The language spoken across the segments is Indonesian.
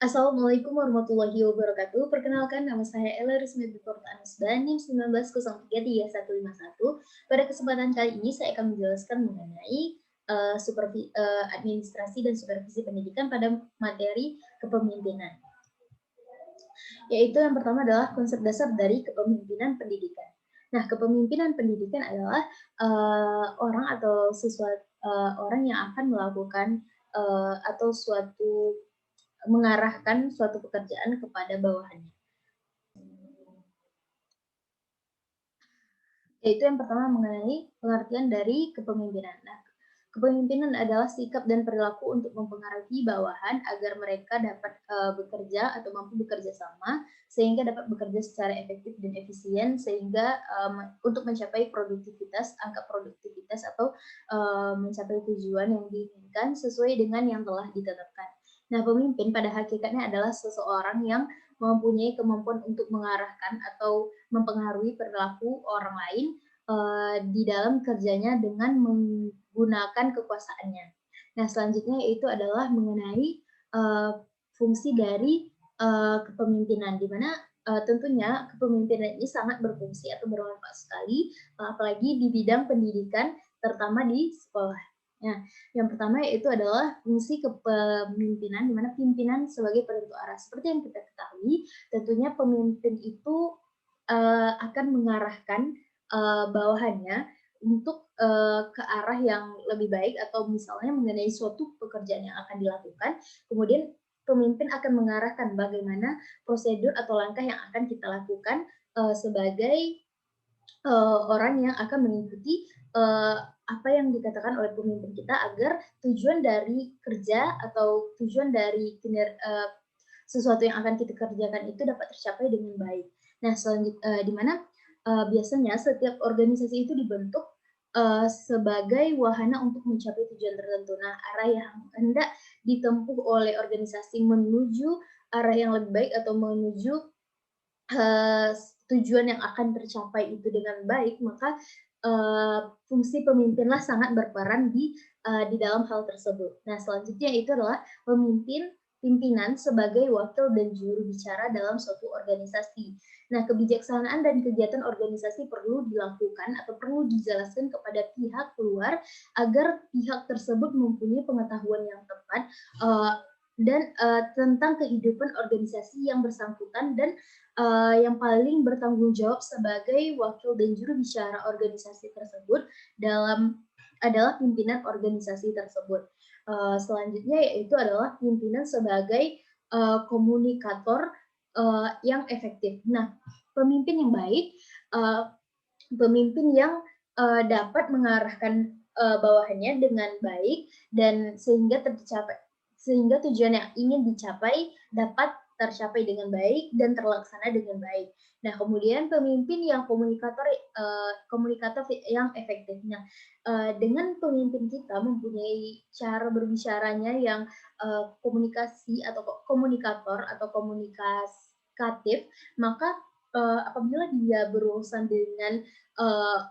Assalamualaikum warahmatullahi wabarakatuh. Perkenalkan nama saya Ella Rizmi Biporta Anusba, NIM 19033151. Pada kesempatan kali ini saya akan menjelaskan mengenai administrasi dan supervisi pendidikan pada materi kepemimpinan. Yaitu yang pertama adalah konsep dasar dari kepemimpinan pendidikan. Nah, kepemimpinan pendidikan adalah orang atau orang yang akan melakukan atau mengarahkan suatu pekerjaan kepada bawahannya. Yaitu yang pertama mengenai pengertian dari kepemimpinan. Nah, kepemimpinan adalah sikap dan perilaku untuk mempengaruhi bawahan agar mereka dapat bekerja atau mampu bekerja sama sehingga dapat bekerja secara efektif dan efisien sehingga untuk mencapai produktivitas, angka produktivitas atau mencapai tujuan yang diinginkan sesuai dengan yang telah ditetapkan. Nah, pemimpin pada hakikatnya adalah seseorang yang mempunyai kemampuan untuk mengarahkan atau mempengaruhi perilaku orang lain di dalam kerjanya dengan menggunakan kekuasaannya. Nah, selanjutnya itu adalah mengenai fungsi dari kepemimpinan, di mana tentunya kepemimpinan ini sangat berfungsi atau bermanfaat sekali, apalagi di bidang pendidikan, terutama di sekolah. Nah, yang pertama yaitu adalah fungsi kepemimpinan, di mana pimpinan sebagai penentu arah. Seperti yang kita ketahui, tentunya pemimpin itu akan mengarahkan bawahannya untuk ke arah yang lebih baik atau misalnya mengenai suatu pekerjaan yang akan dilakukan, kemudian pemimpin akan mengarahkan bagaimana prosedur atau langkah yang akan kita lakukan sebagai orang yang akan mengikuti apa yang dikatakan oleh pemimpin kita agar tujuan dari kerja atau tujuan dari sesuatu yang akan kita kerjakan itu dapat tercapai dengan baik. Nah, di mana biasanya setiap organisasi itu dibentuk sebagai wahana untuk mencapai tujuan tertentu. Nah, arah yang hendak ditempuh oleh organisasi menuju arah yang lebih baik atau menuju tujuan yang akan tercapai itu dengan baik, maka fungsi pemimpinlah sangat berperan di dalam hal tersebut. Nah, selanjutnya itu adalah pimpinan sebagai wakil dan juru bicara dalam suatu organisasi. Nah, kebijaksanaan dan kegiatan organisasi perlu dilakukan atau perlu dijelaskan kepada pihak luar agar pihak tersebut mempunyai pengetahuan yang tepat tentang kehidupan organisasi yang bersangkutan dan yang paling bertanggung jawab sebagai wakil dan juru bicara organisasi tersebut adalah pimpinan organisasi tersebut. Selanjutnya yaitu adalah pimpinan sebagai komunikator yang efektif. Nah, pemimpin yang baik, pemimpin yang dapat mengarahkan bawahannya dengan baik dan sehingga tujuan yang ingin dicapai dapat tercapai dengan baik dan terlaksana dengan baik. Nah, kemudian pemimpin yang komunikator yang efektif. Nah, dengan pemimpin kita mempunyai cara berbicaranya yang komunikasi atau komunikator atau komunikatif, maka apabila dia berurusan dengan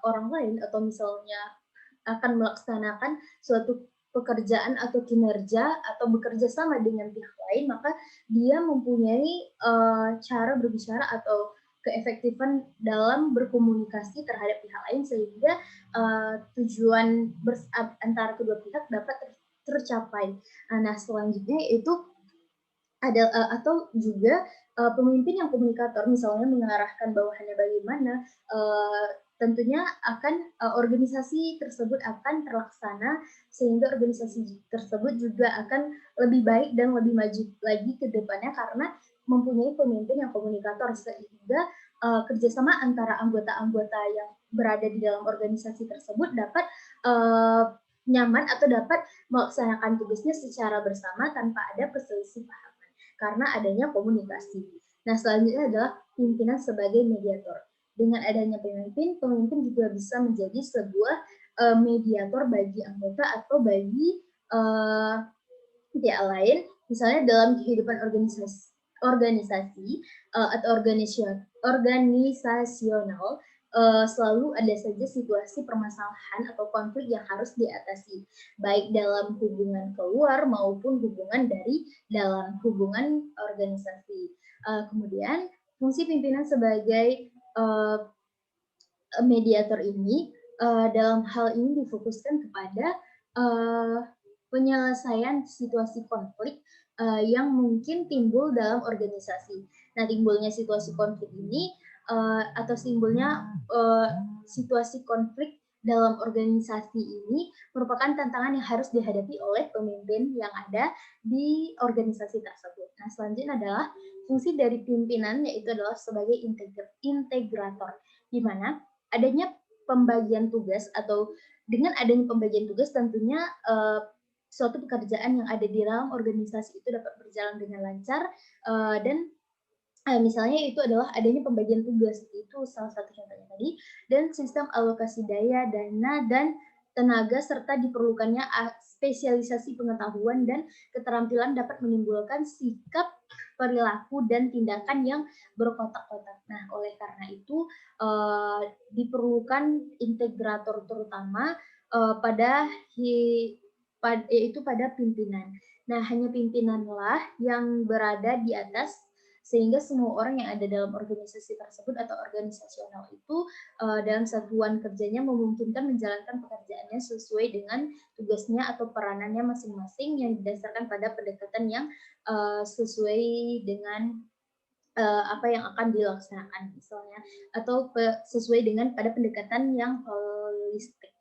orang lain atau misalnya akan melaksanakan suatu pekerjaan atau kinerja atau bekerja sama dengan pihak lain, maka dia mempunyai cara berbicara atau keefektifan dalam berkomunikasi terhadap pihak lain sehingga tujuan antara kedua pihak dapat tercapai. Nah, selanjutnya itu ada atau juga pemimpin yang komunikator misalnya mengarahkan bawahannya bagaimana, tentunya akan organisasi tersebut akan terlaksana sehingga organisasi tersebut juga akan lebih baik dan lebih maju lagi ke depannya karena mempunyai pemimpin yang komunikator sehingga kerjasama antara anggota-anggota yang berada di dalam organisasi tersebut dapat nyaman atau dapat melaksanakan tugasnya secara bersama tanpa ada perselisihan karena adanya komunikasi. Nah, selanjutnya adalah pimpinan sebagai mediator. Dengan adanya pemimpin juga bisa menjadi sebuah mediator bagi anggota atau bagi pihak lain, misalnya dalam kehidupan organisasi atau organisasional selalu ada saja situasi permasalahan atau konflik yang harus diatasi, baik dalam hubungan keluar maupun hubungan dari dalam hubungan organisasi. Kemudian fungsi pimpinan sebagai mediator ini dalam hal ini difokuskan kepada uh, penyelesaian situasi konflik yang mungkin timbul dalam organisasi. Nah, timbulnya situasi konflik ini atau timbulnya situasi konflik dalam organisasi ini merupakan tantangan yang harus dihadapi oleh pemimpin yang ada di organisasi tersebut. Nah, selanjutnya adalah fungsi dari pimpinan, yaitu adalah sebagai integrator, di mana adanya pembagian tugas atau dengan adanya pembagian tugas tentunya suatu pekerjaan yang ada di dalam organisasi itu dapat berjalan dengan lancar dan misalnya itu adalah adanya pembagian tugas, itu salah satu contohnya tadi, dan sistem alokasi daya, dana, dan tenaga, serta diperlukannya spesialisasi pengetahuan dan keterampilan dapat menimbulkan sikap, perilaku, dan tindakan yang berkotak-kotak. Nah, oleh karena itu diperlukan integrator terutama yaitu pada pimpinan. Nah, hanya pimpinanlah yang berada di atas sehingga semua orang yang ada dalam organisasi tersebut atau organisasional itu dalam satuan kerjanya memungkinkan menjalankan pekerjaannya sesuai dengan tugasnya atau peranannya masing-masing yang didasarkan pada pendekatan yang sesuai dengan apa yang akan dilaksanakan misalnya atau sesuai dengan pada pendekatan yang holistik.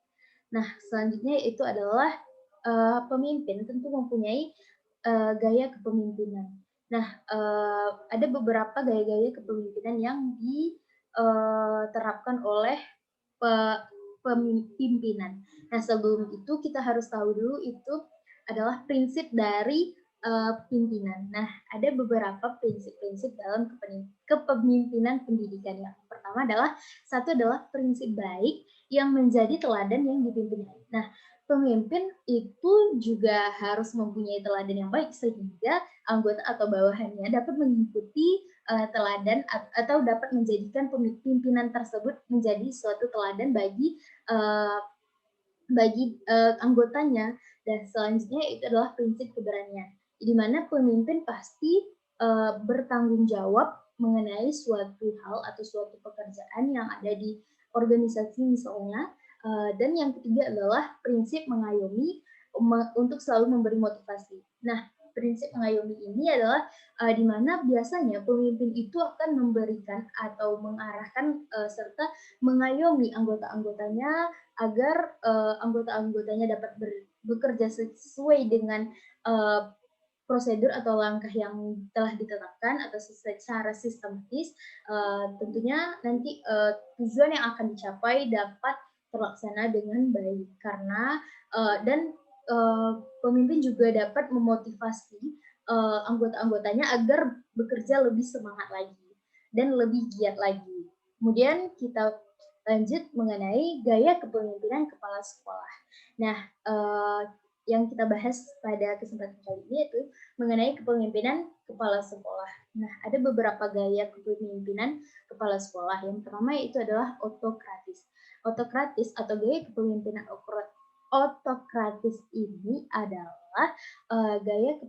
Nah, selanjutnya itu adalah pemimpin tentu mempunyai gaya kepemimpinan. Nah, ada beberapa gaya-gaya kepemimpinan yang diterapkan oleh pimpinan. Nah, sebelum itu kita harus tahu dulu itu adalah prinsip dari pimpinan. Nah, ada beberapa prinsip-prinsip dalam kepemimpinan pendidikan. Yang pertama adalah prinsip baik yang menjadi teladan yang dipimpin. Nah, pemimpin itu juga harus mempunyai teladan yang baik sehingga anggota atau bawahannya dapat mengikuti teladan atau dapat menjadikan pimpinan tersebut menjadi suatu teladan bagi anggotanya. Dan selanjutnya itu adalah prinsip keberanian, di mana pemimpin pasti bertanggung jawab mengenai suatu hal atau suatu pekerjaan yang ada di organisasi misalnya. Dan yang ketiga adalah prinsip mengayomi untuk selalu memberi motivasi. Nah, prinsip mengayomi ini adalah di mana biasanya pemimpin itu akan memberikan atau mengarahkan serta mengayomi anggota-anggotanya agar anggota-anggotanya dapat bekerja sesuai dengan prosedur atau langkah yang telah ditetapkan atau secara sistematis. Tentunya nanti tujuan yang akan dicapai dapat terlaksana dengan baik karena dan pemimpin juga dapat memotivasi anggota-anggotanya agar bekerja lebih semangat lagi dan lebih giat lagi. Kemudian kita lanjut mengenai gaya kepemimpinan kepala sekolah. Nah, yang kita bahas pada kesempatan kali ini yaitu mengenai kepemimpinan kepala sekolah. Nah, ada beberapa gaya kepemimpinan kepala sekolah. Yang pertama itu adalah otokratis. Otokratis atau gaya kepemimpinan otokratis ini adalah gaya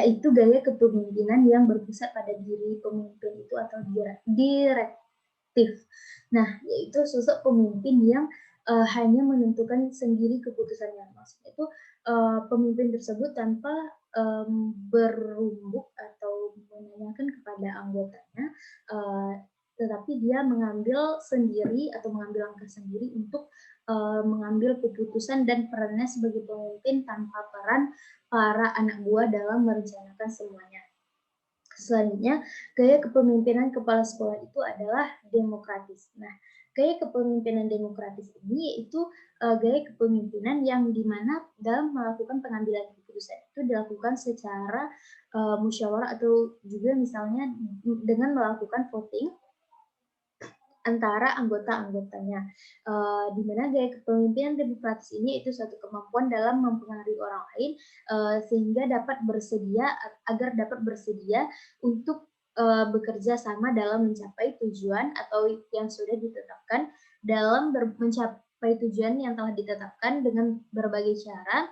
gaya kepemimpinan yang berpusat pada diri pemimpin itu atau direktif. Nah, yaitu sosok pemimpin yang hanya menentukan sendiri keputusannya. Maksudnya itu pemimpin tersebut tanpa berumbuk atau menanyakan kepada anggotanya, tetapi dia mengambil sendiri atau mengambil langkah sendiri untuk mengambil keputusan dan perannya sebagai pemimpin tanpa peran para anak buah dalam merencanakan semuanya. Selanjutnya, gaya kepemimpinan kepala sekolah itu adalah demokratis. Nah, gaya kepemimpinan demokratis ini yaitu gaya kepemimpinan yang dimana dalam melakukan pengambilan keputusan itu dilakukan secara musyawarah atau juga misalnya dengan melakukan voting antara anggota-anggotanya, di mana gaya kepemimpinan demokratis ini itu suatu kemampuan dalam mempengaruhi orang lain sehingga agar dapat bersedia untuk bekerja sama dalam mencapai tujuan atau yang sudah ditetapkan dalam mencapai tujuan yang telah ditetapkan dengan berbagai cara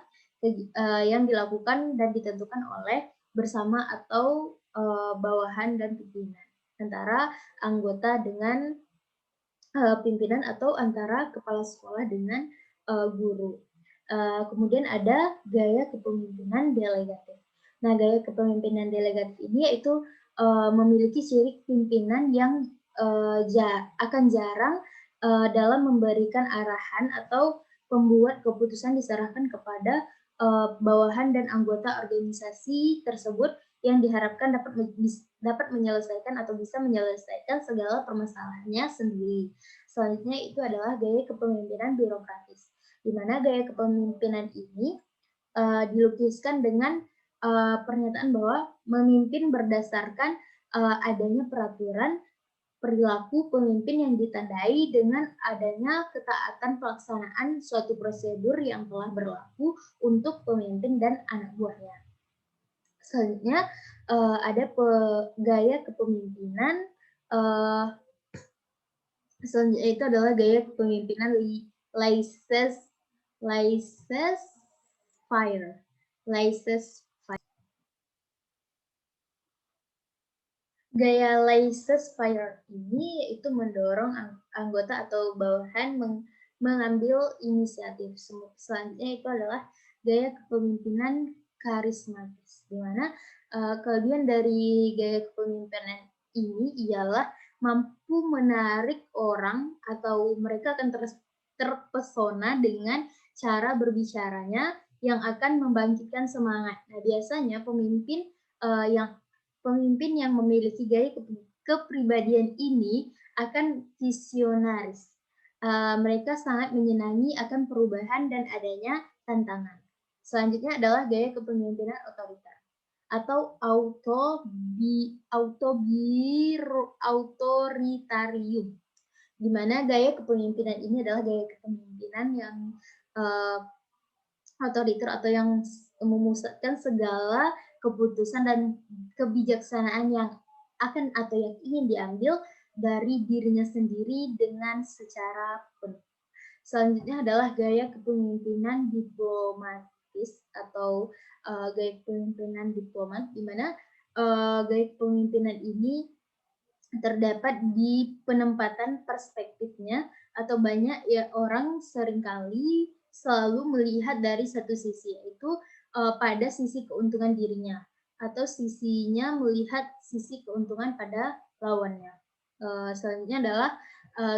yang dilakukan dan ditentukan oleh bersama atau bawahan dan pimpinan antara anggota dengan pimpinan atau antara kepala sekolah dengan guru. Kemudian ada gaya kepemimpinan delegatif. Nah, gaya kepemimpinan delegatif ini yaitu memiliki ciri pimpinan yang akan jarang dalam memberikan arahan atau membuat keputusan diserahkan kepada bawahan dan anggota organisasi tersebut yang diharapkan dapat menyelesaikan atau bisa menyelesaikan segala permasalahannya sendiri. Selanjutnya itu adalah gaya kepemimpinan birokratis, di mana gaya kepemimpinan ini dilukiskan dengan pernyataan bahwa memimpin berdasarkan adanya peraturan perilaku pemimpin yang ditandai dengan adanya ketaatan pelaksanaan suatu prosedur yang telah berlaku untuk pemimpin dan anak buahnya. Selanjutnya ada gaya kepemimpinan selanjutnya itu adalah gaya kepemimpinan laissez-faire. Gaya laissez-faire ini yaitu mendorong anggota atau bawahan mengambil inisiatif. Selanjutnya itu adalah gaya kepemimpinan karismatis, di mana kelebihan dari gaya kepemimpinan ini ialah mampu menarik orang atau mereka akan terpesona dengan cara berbicaranya yang akan membangkitkan semangat. Nah, biasanya pemimpin yang memiliki gaya kepribadian ini akan visionaris. Mereka sangat menyenangi akan perubahan dan adanya tantangan. Selanjutnya adalah gaya kepemimpinan otoriter atau autoritarium, di mana gaya kepemimpinan ini adalah gaya kepemimpinan yang otoriter atau yang memusatkan segala keputusan dan kebijaksanaan yang akan atau yang ingin diambil dari dirinya sendiri dengan secara penuh. Selanjutnya adalah gaya kepemimpinan diplomatis atau gaya kepemimpinan diplomat, di mana gaya kepemimpinan ini terdapat di penempatan perspektifnya atau banyak ya orang seringkali selalu melihat dari satu sisi, yaitu pada sisi keuntungan dirinya atau sisinya melihat sisi keuntungan pada lawannya. Selanjutnya adalah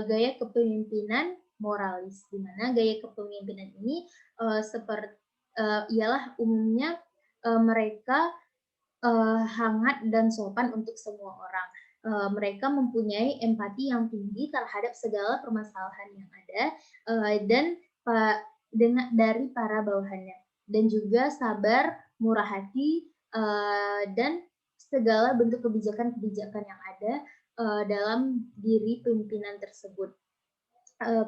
gaya kepemimpinan moralis, di mana gaya kepemimpinan ini ialah umumnya mereka hangat dan sopan untuk semua orang. Mereka mempunyai empati yang tinggi terhadap segala permasalahan yang ada dan dari para bawahannya, dan juga sabar, murah hati, dan segala bentuk kebijakan-kebijakan yang ada dalam diri pimpinan tersebut.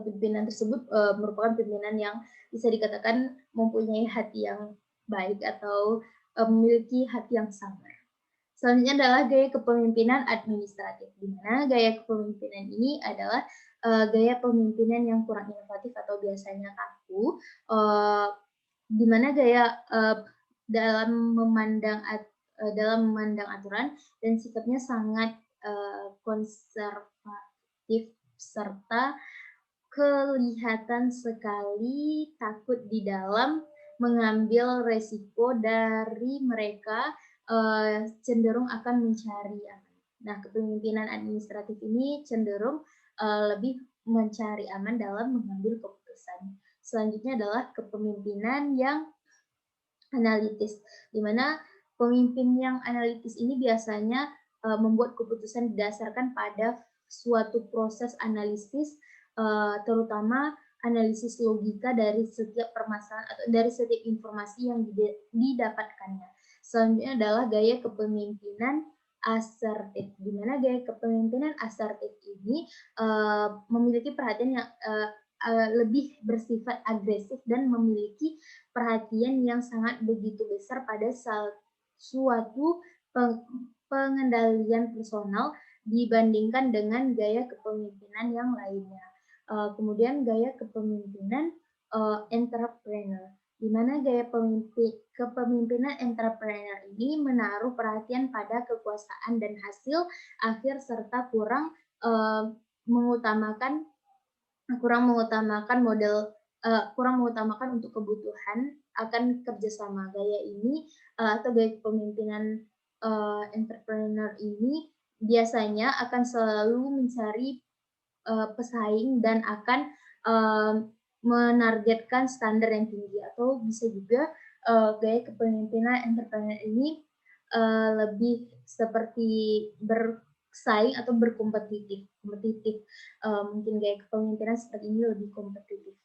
Pimpinan tersebut merupakan pimpinan yang bisa dikatakan mempunyai hati yang baik atau memiliki hati yang sabar. Selanjutnya adalah gaya kepemimpinan administratif, di mana gaya kepemimpinan ini adalah gaya pemimpinan yang kurang inovatif atau biasanya kaku, di mana gaya dalam memandang aturan dan sikapnya sangat konservatif serta kelihatan sekali takut di dalam mengambil resiko dari mereka cenderung akan mencari aman. Nah, kepemimpinan administratif ini cenderung lebih mencari aman dalam mengambil keputusan. Selanjutnya adalah kepemimpinan yang analitis, di mana pemimpin yang analitis ini biasanya membuat keputusan didasarkan pada suatu proses analisis, terutama analisis logika dari setiap permasalahan atau dari setiap informasi yang didapatkannya. Selanjutnya adalah gaya kepemimpinan asertif, di mana gaya kepemimpinan asertif ini memiliki perhatian yang lebih bersifat agresif dan memiliki perhatian yang sangat begitu besar pada suatu pengendalian personal dibandingkan dengan gaya kepemimpinan yang lainnya. Kemudian gaya kepemimpinan entrepreneur, di mana gaya kepemimpinan entrepreneur ini menaruh perhatian pada kekuasaan dan hasil akhir serta mengutamakan kurang mengutamakan untuk kebutuhan akan kerjasama. Gaya ini atau gaya kepemimpinan entrepreneur ini biasanya akan selalu mencari pesaing dan akan menargetkan standar yang tinggi, atau bisa juga gaya kepemimpinan entrepreneur ini lebih seperti bersaing atau kompetitif. Mungkin gaya kepemimpinan seperti ini lebih kompetitif.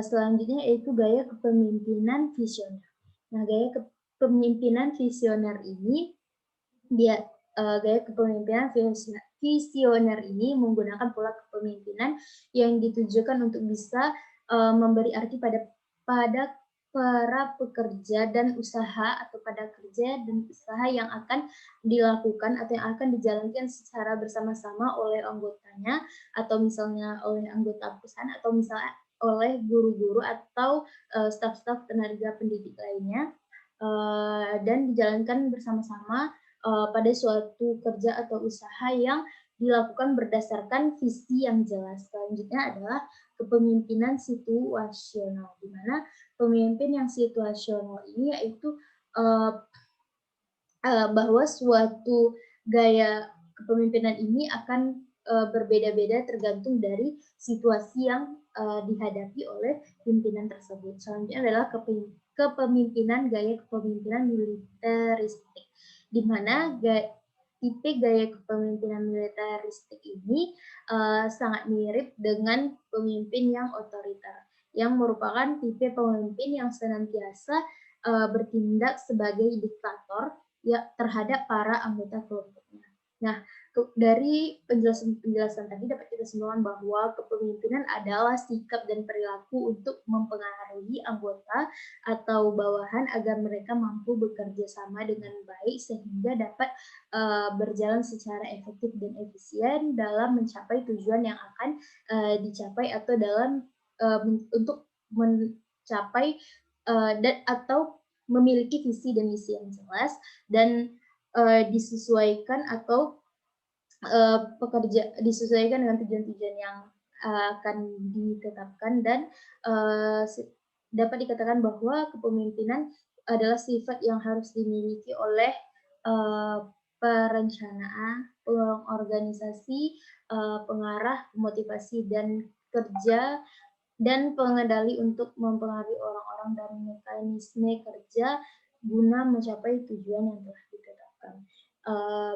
Selanjutnya yaitu gaya kepemimpinan visioner. Nah, gaya kepemimpinan visioner ini gaya kepemimpinan visioner ini menggunakan pola kepemimpinan yang ditujukan untuk bisa memberi arti pada para pekerja dan usaha, atau pada kerja dan usaha yang akan dilakukan atau yang akan dijalankan secara bersama-sama oleh anggotanya, atau misalnya oleh anggota perusahaan, atau misalnya oleh guru-guru atau staf-staf tenaga pendidik lainnya, dan dijalankan bersama-sama pada suatu kerja atau usaha yang dilakukan berdasarkan visi yang jelas. Selanjutnya adalah kepemimpinan situasional, di mana pemimpin yang situasional ini yaitu bahwa suatu gaya kepemimpinan ini akan berbeda-beda tergantung dari situasi yang dihadapi oleh pimpinan tersebut. Selanjutnya adalah kepemimpinan gaya kepemimpinan militeristik, di mana tipe gaya kepemimpinan militeristik ini sangat mirip dengan pemimpin yang otoriter, yang merupakan tipe pemimpin yang senantiasa bertindak sebagai diktator ya terhadap para anggota kelompoknya. Nah, dari penjelasan tadi dapat kita simpulkan bahwa kepemimpinan adalah sikap dan perilaku untuk mempengaruhi anggota atau bawahan agar mereka mampu bekerja sama dengan baik sehingga dapat berjalan secara efektif dan efisien dalam mencapai tujuan yang akan dicapai, atau dalam untuk mencapai atau memiliki visi dan misi yang jelas dan disesuaikan atau disesuaikan dengan tujuan-tujuan yang akan ditetapkan, dan dapat dikatakan bahwa kepemimpinan adalah sifat yang harus dimiliki oleh perencanaan, pengorganisasi, pengarah, motivasi dan kerja, dan pengendali untuk mempengaruhi orang-orang dan mekanisme kerja guna mencapai tujuan yang telah ditetapkan.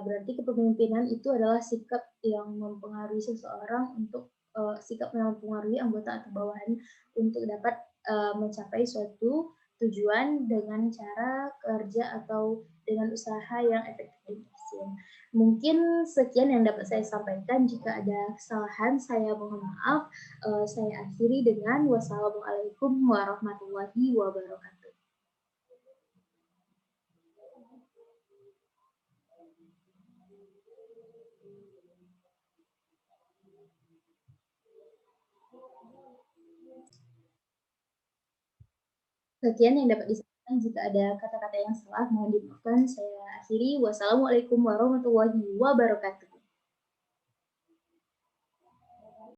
Berarti kepemimpinan itu adalah sikap yang mempengaruhi seseorang untuk sikap yang mempengaruhi anggota atau bawahan untuk dapat mencapai suatu tujuan dengan cara kerja atau dengan usaha yang efektif dan efisien. Mungkin sekian yang dapat saya sampaikan. Jika ada kesalahan, saya mohon maaf. Saya akhiri dengan wassalamualaikum warahmatullahi wabarakatuh. Sekian yang dapat disampaikan. Jika ada kata-kata yang salah, mohon dimaafkan. Saya akhiri. Wassalamualaikum warahmatullahi wabarakatuh.